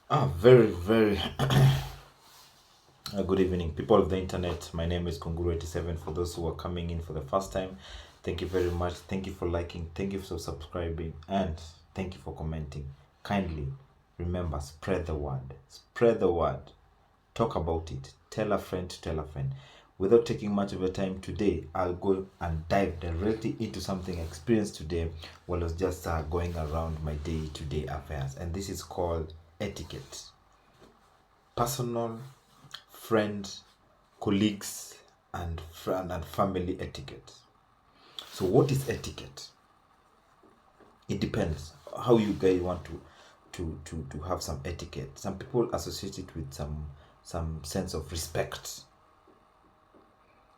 Very good evening, people of the internet. My name is Kunguru87. For those who are coming in for the first time, thank you very much. Thank you for liking, thank you for subscribing, and thank you for commenting. Kindly remember, spread the word. Spread the word. Talk about it. Tell a friend to tell a friend. Without taking much of your time today, I'll go and dive directly into something I experienced today while I was just going around my day-to-day affairs. And this is called etiquette. Personal, friend, colleagues, and friend and family etiquette. So what is etiquette? It depends how you guys want to have some etiquette. Some people associate it with some sense of respect.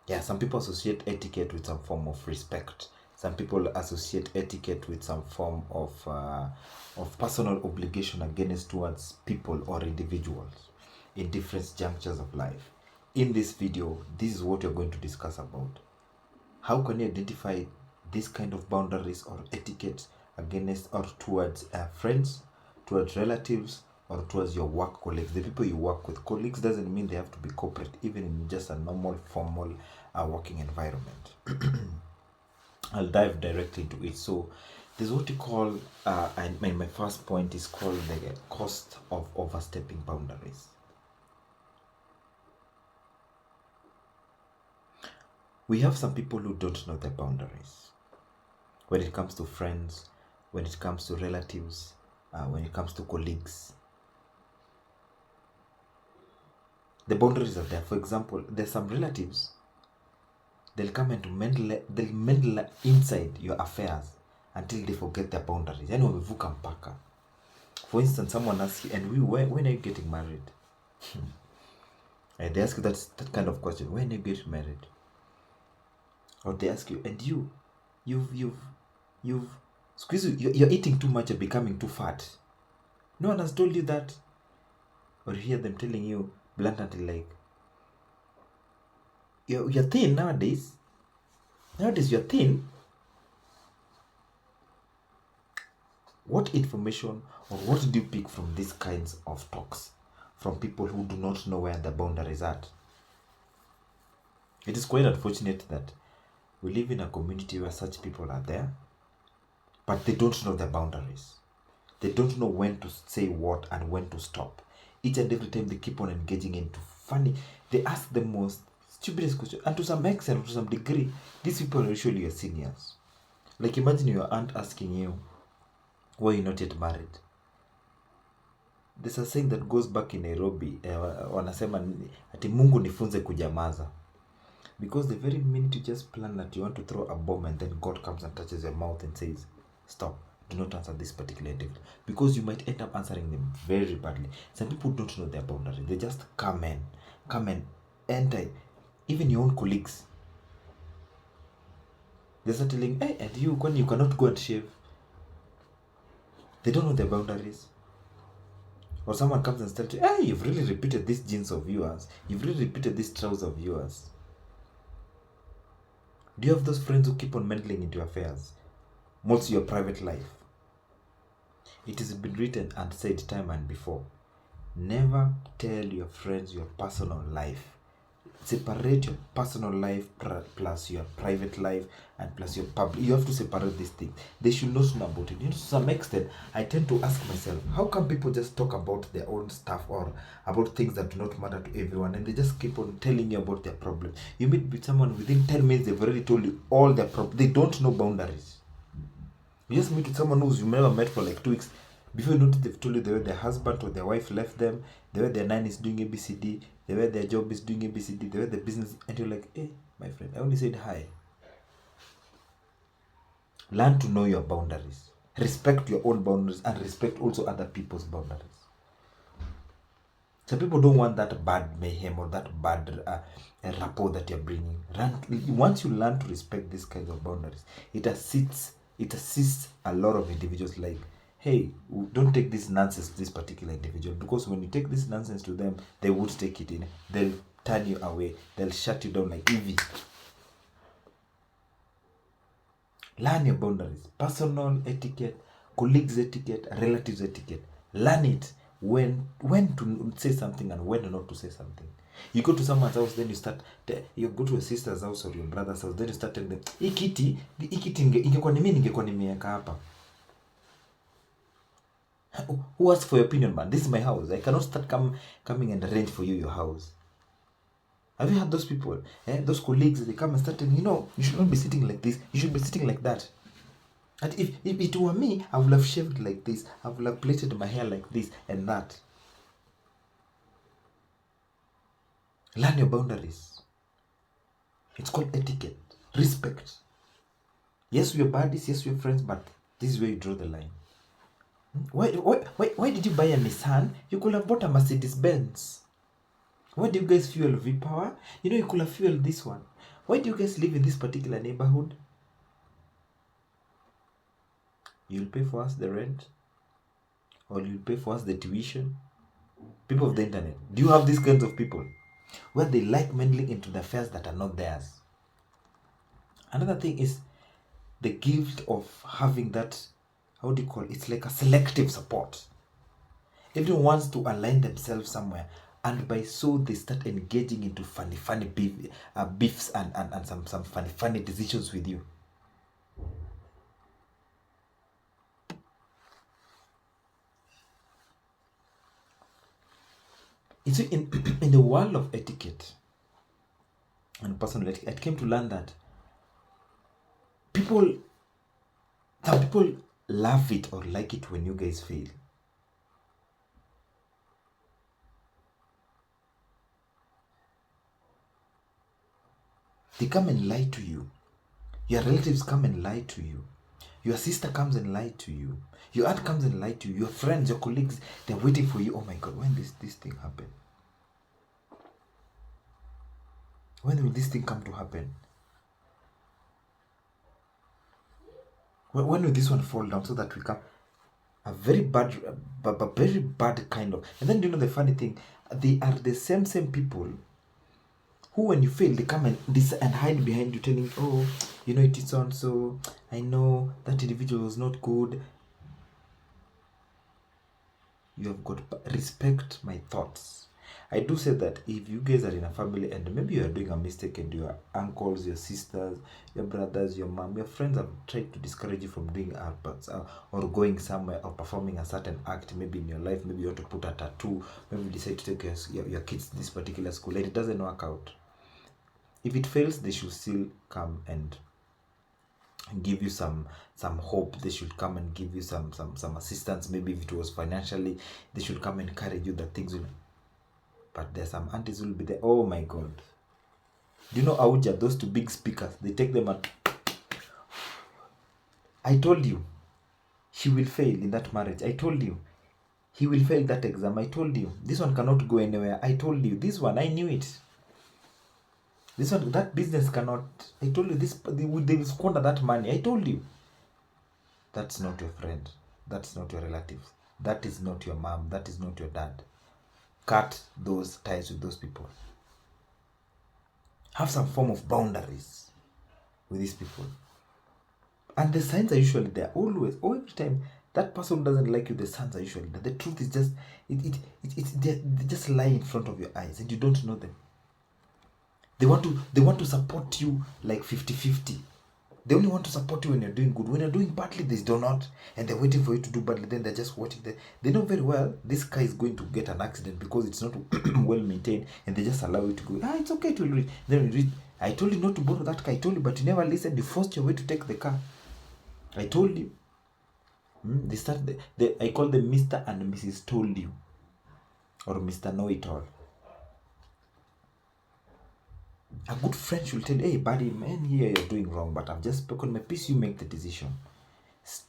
Yeah, some people associate etiquette with some form of respect. Some people associate etiquette with some form of personal obligation against towards people or individuals in different junctures of life. In this video, this is what you're going to discuss about. How can you identify this kind of boundaries or etiquette against or towards friends, towards relatives, or towards your work colleagues, the people you work with. Colleagues doesn't mean they have to be corporate, even in just a normal, formal working environment. I'll dive directly into it. So, this is what you call, and my first point is called the cost of overstepping boundaries. We have some people who don't know their boundaries when it comes to friends, when it comes to relatives, when it comes to colleagues. The boundaries are there. For example, there's some relatives, they'll come and they'll meddle inside your affairs until they forget their boundaries. Yani wamevuka mpaka. For instance, someone asks you, and when are you getting married? And they ask you that kind of question. When are you getting married? Or they ask you, and you've squeeze, you're eating too much and becoming too fat. No one has told you that. Or you hear them telling you bluntly, like, you're thin nowadays. Nowadays you're thin. What information or what do you pick from these kinds of talks from people who do not know where the boundaries are? It is quite unfortunate that we live in a community where such people are there, but they don't know their boundaries. They don't know when to say what and when to stop. Each and every time they keep on engaging into funny, they ask the most stupidest question. And to some extent, to some degree, these people are usually your seniors. Like imagine your aunt asking you, why you're not yet married? There's a saying that goes back in Nairobi, wanasema ati Mungu nifunze kujamaza. Because the very minute you just plan that you want to throw a bomb and then God comes and touches your mouth and says, stop, do not answer this particular individual. Because you might end up answering them very badly. Some people don't know their boundaries. They just come and enter. Even your own colleagues. They start telling, hey, and you cannot go and shave. They don't know their boundaries. Or someone comes and tells you, hey, you've really repeated this jeans of yours. You've really repeated this trouser of yours. Do you have those friends who keep on meddling into your affairs? Most your private life. It has been written and said time and before. Never tell your friends your personal life. Separate your personal life plus your private life and plus your public. You have to separate these things. They should not know about it. You know, to some extent, I tend to ask myself, how come people just talk about their own stuff or about things that do not matter to everyone and they just keep on telling you about their problems? You meet with someone within 10 minutes, they've already told you all their problems. They don't know boundaries. You just meet with someone who's you've never met for like 2 weeks. Before you notice, they've told you the way their husband or their wife left them, the way their nanny is doing ABCD, the way their job is doing ABCD, the way the business, and you're like, hey, my friend, I only said hi. Learn to know your boundaries. Respect your own boundaries and respect also other people's boundaries. Some people don't want that bad mayhem or that bad rapport that you're bringing. Once you learn to respect these kinds of boundaries, it assists a lot of individuals, like, hey, don't take this nonsense to this particular individual, because when you take this nonsense to them, they would take it in. They'll turn you away. They'll shut you down like Evie. Learn your boundaries. Personal etiquette, colleagues etiquette, relatives etiquette. Learn it. when to say something and when not to say something. You go to someone's house, then you start. You go to a sister's house or your brother's house, then you start telling them, hii kiti ingekuwa ni mimi ningekuwa nimeweka hapa. Who asked for your opinion, man? This is my house. I cannot start coming and arrange for you your house. Have you had those people? Those colleagues, they come and start telling you should not be sitting like this. You should be sitting like that. And if it were me, I would have shaved like this. I would have plaited my hair like this and that. Learn your boundaries. It's called etiquette. Respect. Yes, we're buddies. Yes, we're friends. But this is where you draw the line. Why did you buy a Nissan? You could have bought a Mercedes Benz. Why do you guys fuel V-Power? You could have fueled this one. Why do you guys live in this particular neighborhood? You'll pay for us the rent? Or you'll pay for us the tuition? People of the internet, do you have these kinds of people? Where they like meddling into the affairs that are not theirs. Another thing is the gift of having that, how do you call it? It's like a selective support. Everyone wants to align themselves somewhere, and by so they start engaging into funny beefs and some funny decisions with you. So in the world of etiquette and personal etiquette, I came to learn that some people love it or like it when you guys fail. They come and lie to you. Your relatives come and lie to you. Your sister comes and lie to you. Your aunt comes and lie to you. Your friends, your colleagues, they're waiting for you. Oh my God, when this thing happen? When will this thing come to happen? When will this one fall down so that we come? A very bad kind of. And then the funny thing, they are the same people who, when you fail, they come and hide behind you, telling, oh, it is on, so I know that individual was not good. You have got respect my thoughts. I do say that if you guys are in a family and maybe you are doing a mistake and your uncles, your sisters, your brothers, your mom, your friends have tried to discourage you from doing arts or going somewhere or performing a certain act, maybe in your life, maybe you want to put a tattoo, maybe you decide to take your kids to this particular school and it doesn't work out. If it fails, they should still come and give you some hope. They should come and give you some assistance. Maybe if it was financially, they should come and encourage you that things will. But there's some aunties who will be there. Oh my God. Do you know Auja, those two big speakers? They take them and I told you, he will fail in that marriage. I told you, he will fail that exam. I told you, this one cannot go anywhere. I told you, this one, I knew it. This one, that business cannot. I told you, they will squander that money. I told you. That's not your friend. That's not your relative. That is not your mom. That is not your dad. Cut those ties with those people. Have some form of boundaries with these people. And the signs are usually there. Always, every time that person doesn't like you, the signs are usually there. The truth is just, they just lie in front of your eyes and you don't know them. They want to support you like 50-50. They only want to support you when you're doing good. When you're doing badly, they do not. And they're waiting for you to do badly. Then they're just watching. They know very well this car is going to get an accident because it's not well maintained. And they just allow you to go. It's okay to read. Then you read. I told you not to borrow that car. I told you, but you never listened. You forced your way to take the car. I told you. They start. I call them Mr. and Mrs. Told You. Or Mr. Know-It-All. A good friend should tell you, hey buddy, man, here you're doing wrong, but I've just spoken my piece, you make the decision.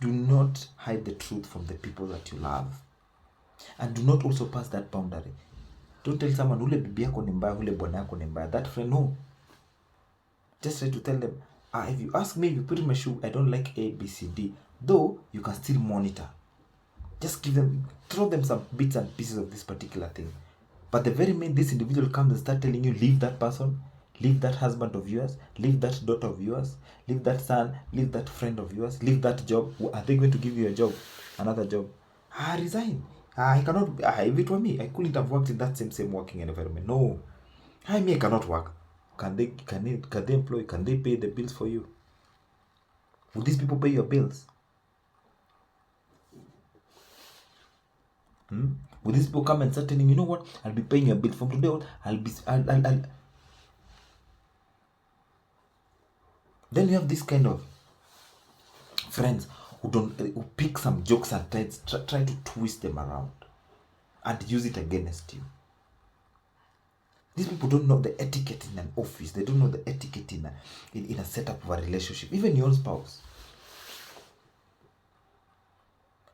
Do not hide the truth from the people that you love. And do not also pass that boundary. Don't tell someone, ule bibi yako ni mbaya, ule bwana yako ni mbaya. That friend, no. Just try to tell them, if you ask me, if you put in my shoe, I don't like A, B, C, D. Though, you can still monitor. Just throw them some bits and pieces of this particular thing. But the very minute this individual comes and start telling you, leave that person, leave that husband of yours, leave that daughter of yours, leave that son, leave that friend of yours, leave that job. Are they going to give you a job? Another job? Resign. I cannot. If it were me, I couldn't have worked in that same working environment. No, I cannot work. Can they employ? Can they pay the bills for you? Would these people pay your bills? Would these people come and start telling you know what? I'll be paying your bill from today on. I'll. Then you have this kind of friends who pick some jokes and try to twist them around and use it against you. These people don't know the etiquette in an office. They don't know the etiquette in a setup of a relationship. Even your own spouse.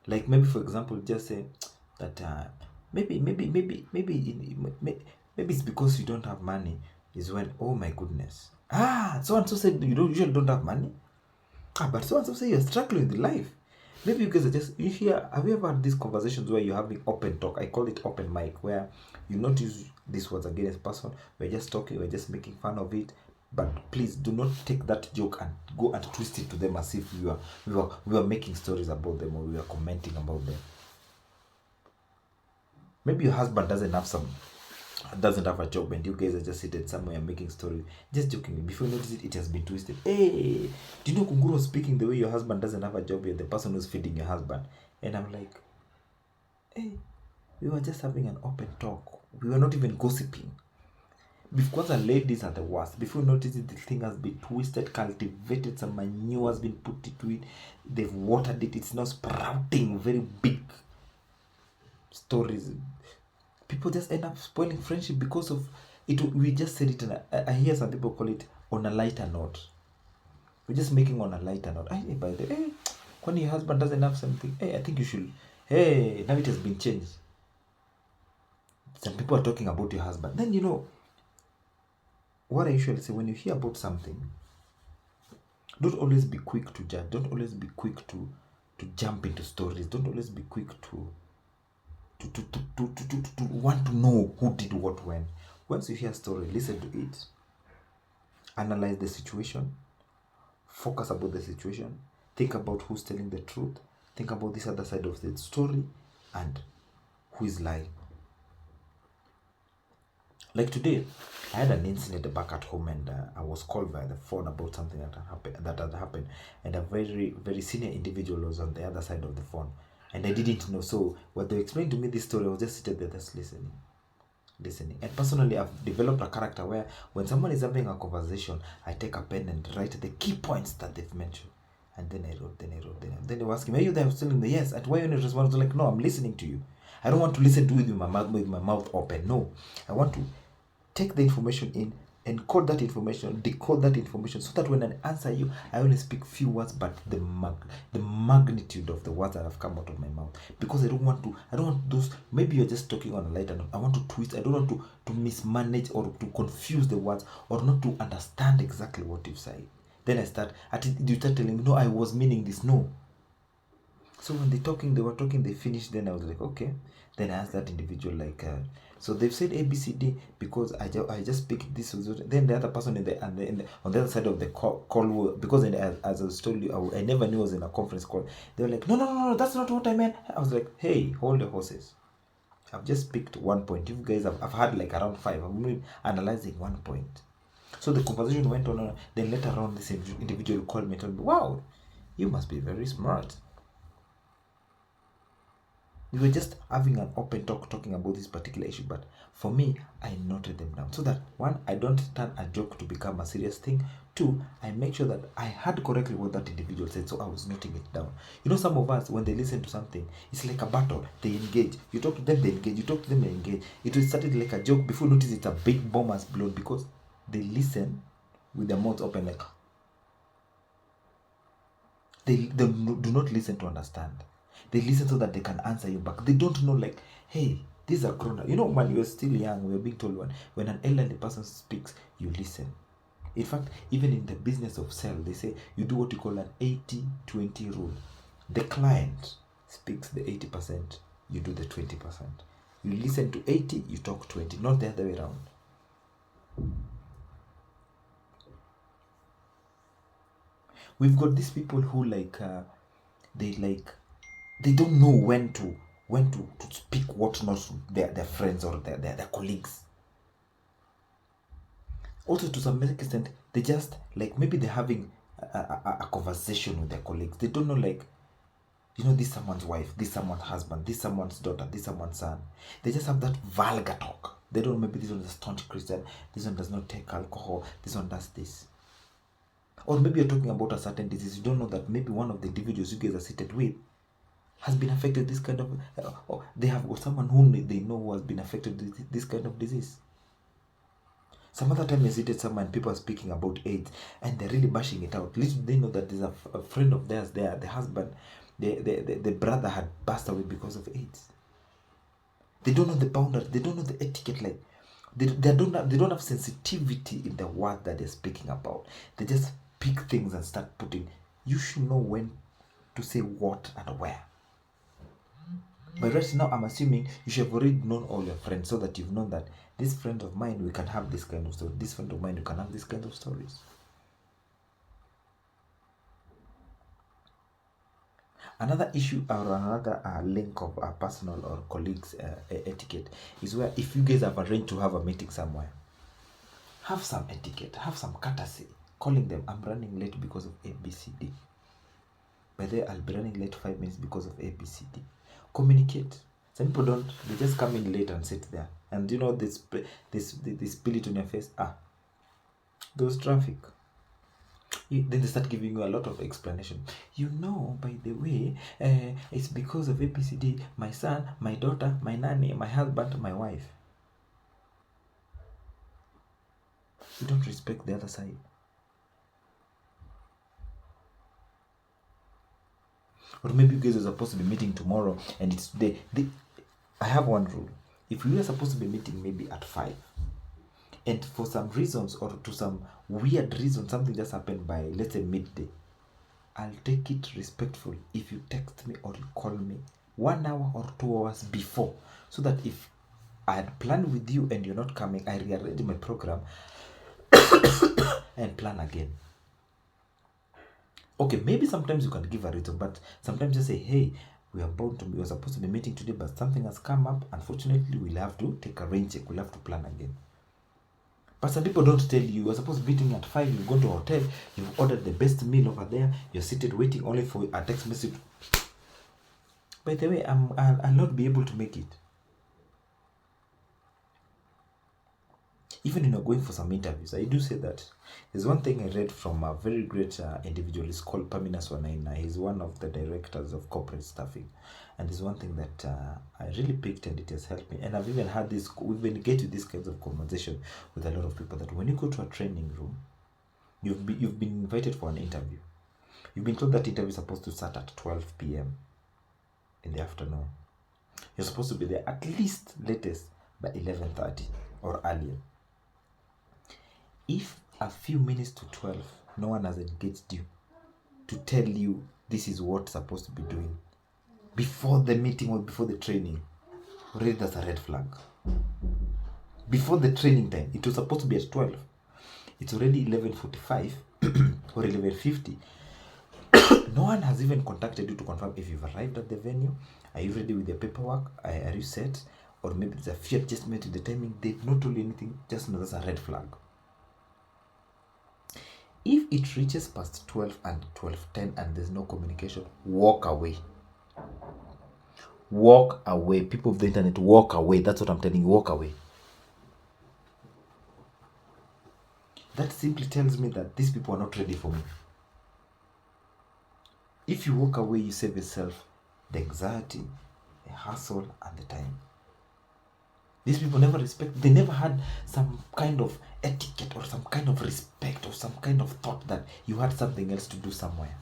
Like maybe for example, just say that maybe it's because you don't have money. Is when, oh my goodness, so and so said you usually don't have money. But so and so say you're struggling with life. Maybe you guys are just, you hear, have you ever had these conversations where you're having open talk? I call it open mic, where you not use these words against person. We're just talking, we're just making fun of it. But please do not take that joke and go and twist it to them as if we were making stories about them or we were commenting about them. Maybe your husband doesn't have a job and you guys are just seated somewhere making stories, just jokingly. Before you notice it, it has been twisted. Hey, do you know Kunguru was speaking the way your husband doesn't have a job, you're the person who's feeding your husband? And I'm like, hey, we were just having an open talk. We were not even gossiping. Because the ladies are the worst. Before you notice it, the thing has been twisted, cultivated, some manure has been put into it, they've watered it, it's now sprouting very big stories. People just end up spoiling friendship because of it. We just said it, I hear some people call it on a lighter note. We're just making on a lighter note. Hey, by the way, when your husband doesn't have something, hey, I think you should. Hey, now it has been changed. Some people are talking about your husband. Then what I usually say, when you hear about something, don't always be quick to judge. Don't always be quick to jump into stories. Don't always be quick to want to know who did what when. Once you hear a story, listen to it, analyze the situation, focus about the situation, think about who's telling the truth, think about this other side of the story, and who is lying. Like today, I had an incident back at home, and I was called by the phone about something that had happened, and a very, very senior individual was on the other side of the phone, and I didn't know. So when they explained to me this story, I was just sitting there just listening. And personally, I've developed a character where when someone is having a conversation, I take a pen and write the key points that they've mentioned. And then I wrote. Then they were asking me, are you there? I was telling them, yes. And why you not respond? I was like, no, I'm listening to you. I don't want to listen to it with my mouth open. No, I want to take the information in, encode that information, decode that information, so that when I answer you, I only speak few words, but the magnitude of the words that have come out of my mouth. Because I don't want those, maybe you're just talking on a lighter note. I want to twist, I don't want to mismanage or to confuse the words or not to understand exactly what you've said. Then you start telling me, no, I was meaning this. No. So when they were talking, they finished, then I was like, okay. Then I asked that individual, like, so they've said ABCD because I just picked this. Then the other person on the other side of the call, because as I was told you, I never knew I was in a conference call. They were like, no, that's not what I meant. I was like, hey, hold the horses. I've just picked 1 point. You guys I've had like around 5. I'm only analyzing 1 point. So the conversation went on. Then later on, this individual called me and told me, wow, you must be very smart. We were just having an open talk talking about this particular issue, but for me, I noted them down so that 1, I don't turn a joke to become a serious thing. 2, I make sure that I heard correctly what that individual said, so I was noting it down. Some of us, when they listen to something, it's like a battle. They engage. You talk to them, they engage. You talk to them, they engage. It will started like a joke. Before you notice, it's a big bomb has blown because they listen with their mouths open, like they do not listen to understand. They listen so that they can answer you back. They don't know, like, hey, these are grown up. When you're still young, we are being told when an elderly person speaks, you listen. In fact, even in the business of sale, they say you do what you call an 80-20 rule. The client speaks the 80%, you do the 20%. You listen to 80, you talk 20, not the other way around. We've got these people who they don't know when to when to speak what not to their friends or their colleagues. Also, to some extent, they just like maybe they're having a conversation with their colleagues. They don't know, like, this someone's wife, this someone's husband, this someone's daughter, this someone's son. They just have that vulgar talk. They don't know, maybe this one is a staunch Christian, this one does not take alcohol, this one does this. Or maybe you're talking about a certain disease. You don't know that maybe one of the individuals you guys are seated with has been affected this kind of, or they have got someone whom they know who has been affected with this kind of disease. Some other time you seated someone, people are speaking about AIDS and they're really bashing it out. Little they know that there's a friend of theirs there, the husband, the brother had passed away because of AIDS. They don't know the boundaries, they don't know the etiquette, like they don't have sensitivity in the word that they're speaking about. They just pick things and start putting. You should know when to say what and where. But right now, I'm assuming you should have already known all your friends, so that you've known that this friend of mine, we can have this kind of story. This friend of mine, we can have this kind of stories. Another issue or another link of personal or colleagues etiquette is where if you guys have arranged to have a meeting somewhere, have some etiquette, have some courtesy. Calling them, I'm running late because of ABCD. By the way, I'll be running late 5 minutes because of ABCD. Communicate. Some people don't, they just come in late and sit there. And they spill it on your face. There was traffic. Then they start giving you a lot of explanation. By the way, it's because of ABCD, my son, my daughter, my nanny, my husband, my wife. You don't respect the other side. Or maybe you guys are supposed to be meeting tomorrow and it's today. I have one rule. If we are supposed to be meeting maybe at 5, and for some reasons or to some weird reason something just happened by, let's say, midday, I'll take it respectful if you text me or you call me 1 hour or 2 hours before, so that if I had planned with you and you're not coming, I rearrange my program and plan again. Okay, maybe sometimes you can give a reason, but sometimes just say, hey, we were supposed to be meeting today, but something has come up. Unfortunately, we'll have to take a rain check. We'll have to plan again. But some people don't tell you. You're supposed to be meeting at 5. You go to a hotel. You've ordered the best meal over there. You're seated waiting only for a text message. By the way, I'll not be able to make it. Even when you're going for some interviews, I do say that. There's one thing I read from a very great individual. He's called Pamina Swanaina. He's one of the directors of corporate staffing. And there's one thing that I really picked and it has helped me. And I've even had we've engaged with these kinds of conversation with a lot of people, that when you go to a training room, you've been invited for an interview. You've been told that interview is supposed to start at 12 p.m. in the afternoon. You're supposed to be there at least latest by 11:30 or earlier. If a few minutes to 12, no one has engaged you to tell you this is what's supposed to be doing before the meeting or before the training, already that's a red flag. Before the training time, it was supposed to be at 12. It's already 11:45 or 11:50. No one has even contacted you to confirm if you've arrived at the venue. Are you ready with your paperwork? Are you set? Or maybe there's a few adjustment with the timing. They've not told you anything. Just know that's a red flag. If it reaches past 12 and 12:10 and there's no communication, walk away. Walk away. People of the internet, walk away. That's what I'm telling you. Walk away. That simply tells me that these people are not ready for me. If you walk away, you save yourself the anxiety, the hassle, and the time. These people never they never had some kind of etiquette or some kind of respect or some kind of thought that you had something else to do somewhere.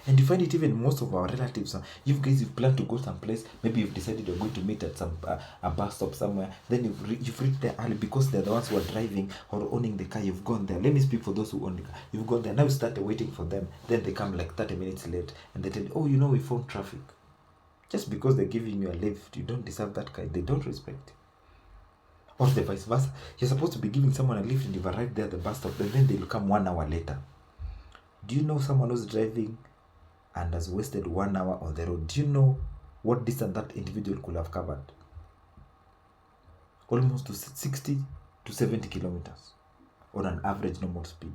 And you find it even most of our relatives. You guys, you've planned to go someplace. Maybe you've decided you're going to meet at some a bus stop somewhere. Then you've reached there early because they're the ones who are driving or owning the car. You've gone there. Let me speak for those who own the car. You've gone there. Now you start waiting for them. Then they come like 30 minutes late. And they tell you, oh, we found traffic. Just because they're giving you a lift, you don't deserve that kind. They don't respect. Or the vice versa. You're supposed to be giving someone a lift and you've arrived there at the bus stop, and then they'll come 1 hour later. Do you know someone who's driving and has wasted 1 hour on the road, do you know what distance that individual could have covered? Almost to 60 to 70 kilometers on an average normal speed.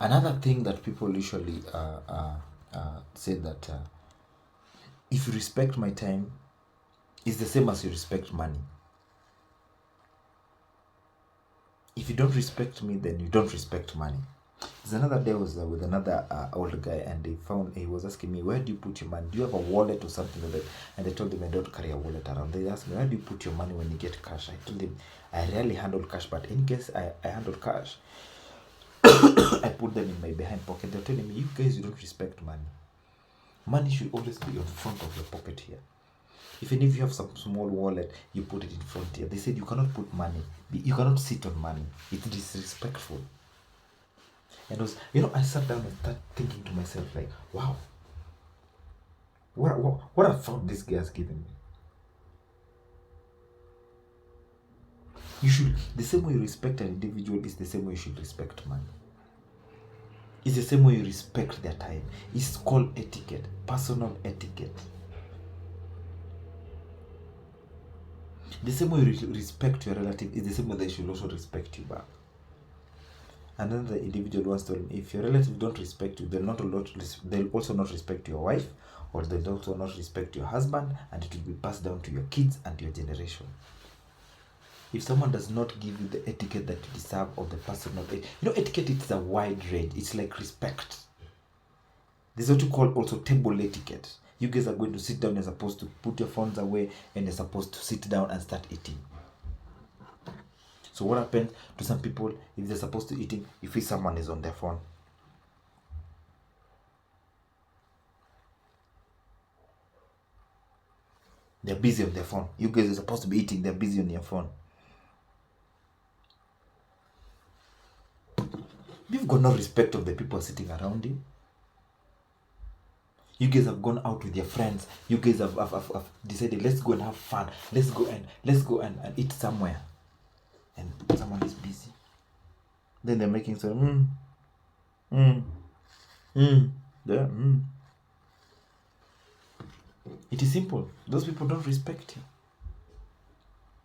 Another thing that people usually say that if you respect my time, it's the same as you respect money. If you don't respect me, then you don't respect money. There's another day I was with another old guy, and he was asking me, where do you put your money? Do you have a wallet or something like that? And I told him I don't carry a wallet around. They asked me, where do you put your money when you get cash? I told him I rarely handle cash, but in case I handle cash, I put them in my behind pocket. They're telling me, you guys, you don't respect money. Money should always be on front of your pocket here. Even if you have some small wallet, you put it in front here. They said you cannot put money. You cannot sit on money. It's disrespectful. And I sat down and started thinking to myself, like, wow, what a thought this guy has given me. The same way you respect an individual is the same way you should respect money. It's the same way you respect their time. It's called etiquette, personal etiquette. The same way you respect your relative is the same way they should also respect you back. And then the individual once told me, if your relatives don't respect you, they'll also not respect your wife, or they'll also not respect your husband, and it will be passed down to your kids and your generation. If someone does not give you the etiquette that you deserve, or the personal, etiquette is a wide range. It's like respect. This is what you call also table etiquette. You guys are going to sit down, you're supposed to put your phones away, and you're supposed to sit down and start eating. So what happens to some people, if they're supposed to eating, if someone is on their phone? They're busy on their phone. You guys are supposed to be eating, they're busy on your phone. You've got no respect of the people sitting around you. You guys have gone out with your friends. You guys have decided, let's go and have fun. Let's go and eat somewhere. And someone is busy. Then they're making some It is simple. Those people don't respect you.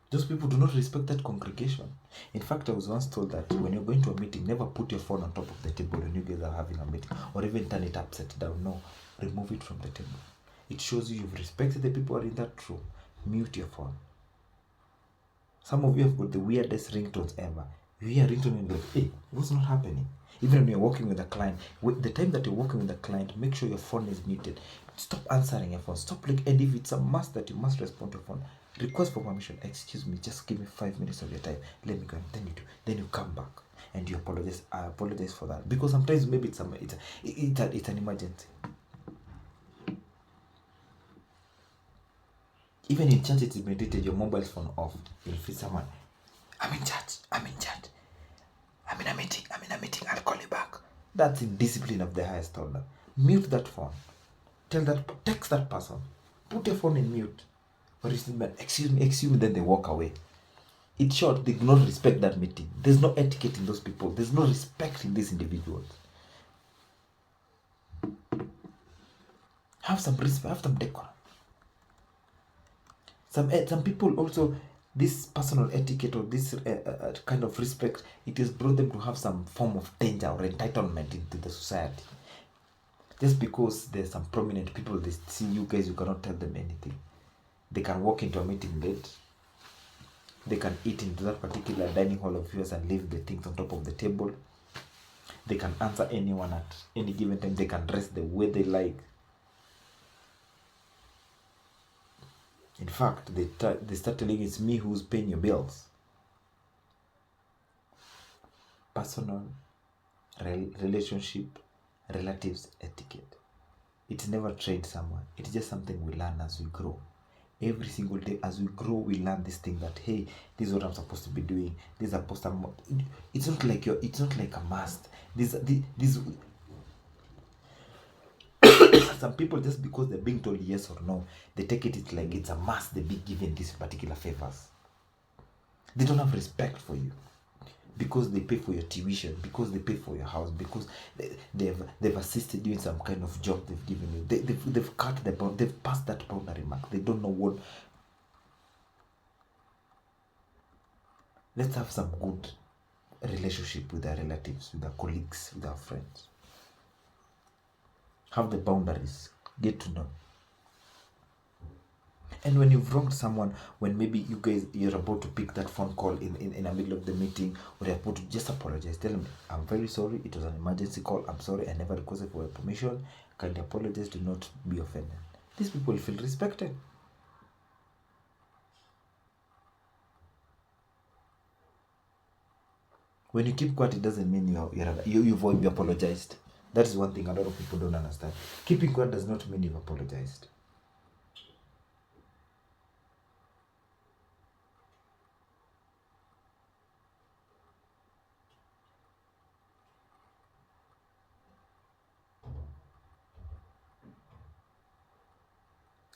Those people do not respect that congregation. In fact, I was once told that when you're going to a meeting, never put your phone on top of the table when you guys are having a meeting, or even turn it upside down. No, remove it from the table. It shows you've respected the people who are in that room. Mute your phone. Some of you have got the weirdest ringtones ever. You hear a ringtone and you're like, hey, what's not happening? Even when you're working with a client, the time that you're working with a client, make sure your phone is muted. Stop answering your phone. And if it's a must that you must respond to your phone, request for permission. Excuse me, just give me 5 minutes of your time. Let me go. Then you come back and you apologize. I apologize for that, because sometimes maybe it's an emergency. Even in church, it's mandated your mobile phone off. You'll feel someone, I'm in church. I'm in a meeting. I'll call you back. That's indiscipline of the highest order. Mute that phone. Text that person. Put your phone in mute. Or excuse me, then they walk away. In short, they do not respect that meeting. There's no etiquette in those people. There's no respect in these individuals. Have some respect, have some decorum. Some people also, this personal etiquette or this kind of respect, it has brought them to have some form of danger or entitlement into the society. Just because there's some prominent people, they see you guys, you cannot tell them anything. They can walk into a meeting late. They can eat into that particular dining hall of yours and leave the things on top of the table. They can answer anyone at any given time. They can dress the way they like. In fact, they start telling you it's me who's paying your bills. Personal, relationship, relatives etiquette. It's never trained someone. It's just something we learn as we grow. Every single day as we grow, we learn this thing that, hey, this is what I'm supposed to be doing. This is supposed to. It's not like it's not like a must. some people, just because they're being told yes or no, they take it like it's a must they be given these particular favors. They don't have respect for you because they pay for your tuition, because they pay for your house, because they've assisted you in some kind of job they've given you. They've cut the bound, they've passed that boundary mark. They don't know what. Let's have some good relationship with our relatives, with our colleagues, with our friends. Have the boundaries. Get to know. And when you've wronged someone, when maybe you're about to pick that phone call in the middle of the meeting, or you're about to just apologize, tell them, I'm very sorry, it was an emergency call, I'm sorry, I never requested for your permission, kindly apologize, do not be offended. These people feel respected. When you keep quiet, it doesn't mean you've apologized. That is one thing a lot of people don't understand. Keeping quiet does not mean you've apologized.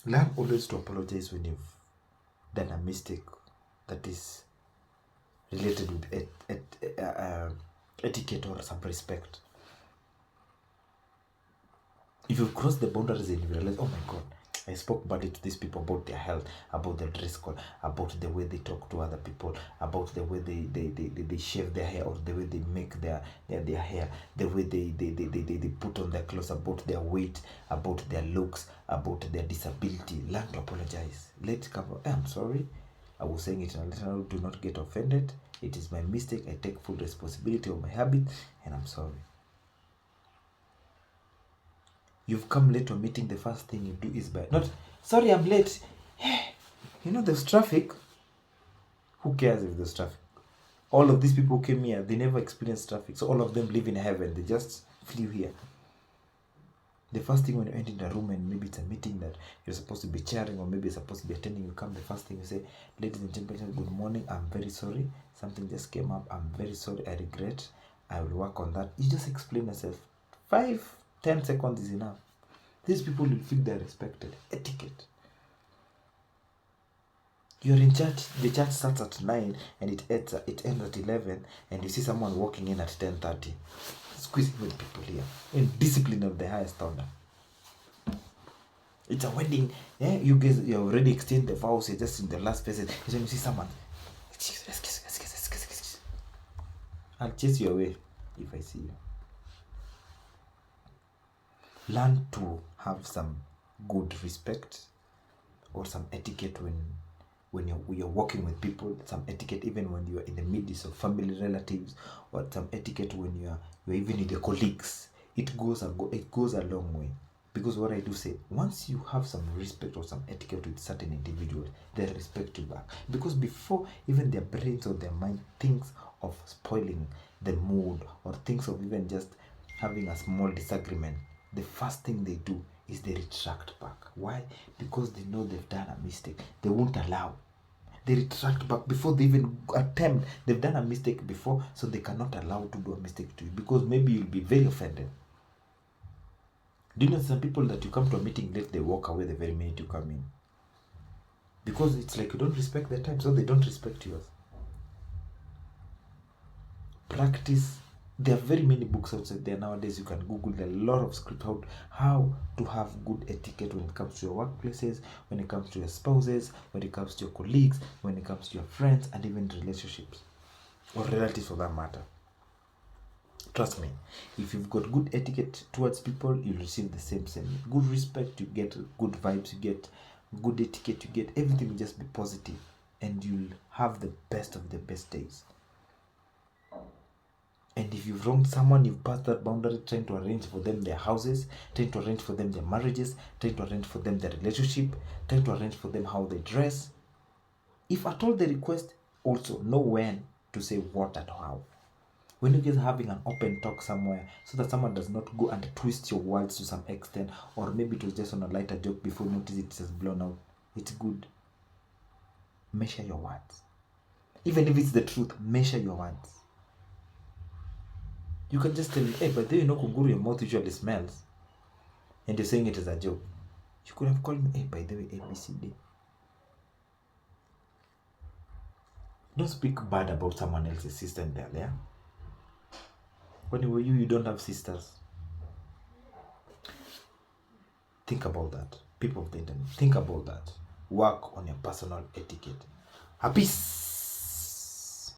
Learn always to apologize when you've done a mistake that is related with etiquette or some respect. If you've crossed the boundaries and you realize, oh my God, I spoke badly to these people about their health, about their dress code, about the way they talk to other people, about the way they shave their hair, or the way they make their hair, the way they put on their clothes, about their weight, about their looks, about their disability. Learn to apologize. Let it cover. I'm sorry. I was saying it in a little. Do not get offended. It is my mistake. I take full responsibility of my habit, and I'm sorry. You've come late to a meeting, the first thing you do is not, sorry, I'm late. You know, there's traffic. Who cares if there's traffic? All of these people who came here, they never experienced traffic. So all of them live in heaven. They just flew here. The first thing when you enter the room and maybe it's a meeting that you're supposed to be chairing or maybe you're supposed to be attending, you come, the first thing you say, ladies and gentlemen, good morning. I'm very sorry. Something just came up. I'm very sorry. I regret. I will work on that. You just explain yourself. 5-10 seconds is enough. These people will feel they're respected. Etiquette. You're in church, the church starts at 9 and it ends at 11, and you see someone walking in at 10:30. Squeezing with people here. In discipline of the highest order. It's a wedding. Yeah, you guys, you already exchanged the vows, you're just in the last phase. It's when you see someone, I'll chase you away if I see you. Learn to have some good respect or some etiquette when you're working with people, some etiquette even when you're in the midst of family relatives, or some etiquette when you're even with your colleagues. It goes a long way. Because what I do say, once you have some respect or some etiquette with certain individuals, they'll respect you back. Because before even their brains or their mind thinks of spoiling the mood or thinks of even just having a small disagreement, the first thing they do is they retract back. Why? Because they know they've done a mistake. They won't allow. They retract back before they even attempt. They've done a mistake before, so they cannot allow to do a mistake to you, because maybe you'll be very offended. Do you know some people that you come to a meeting late, they walk away the very minute you come in? Because it's like you don't respect their time, so they don't respect yours. Practice. There are very many books outside there nowadays. You can Google. There are a lot of scripts how to have good etiquette when it comes to your workplaces, when it comes to your spouses, when it comes to your colleagues, when it comes to your friends, and even relationships or relatives for that matter. Trust me, if you've got good etiquette towards people, you'll receive the same. Good respect, you get good vibes, you get good etiquette, you get everything will just be positive, and you'll have the best of the best days. And if you've wronged someone, you've passed that boundary, trying to arrange for them their houses, trying to arrange for them their marriages, trying to arrange for them their relationship, trying to arrange for them how they dress. If at all they request, also know when to say what and how. When you guys are having an open talk somewhere, so that someone does not go and twist your words to some extent, or maybe it was just on a lighter joke before you notice it has blown out. It's good. Measure your words. Even if it's the truth, measure your words. You can just tell me, hey, but then you know, Kunguru, your mouth usually smells. and you're saying it as a joke. You could have called me, hey, by the way, ABCD. Don't speak bad about someone else's sister and they're there. When you don't have sisters. Think about that. People of the internet, think about that. Work on your personal etiquette. Peace.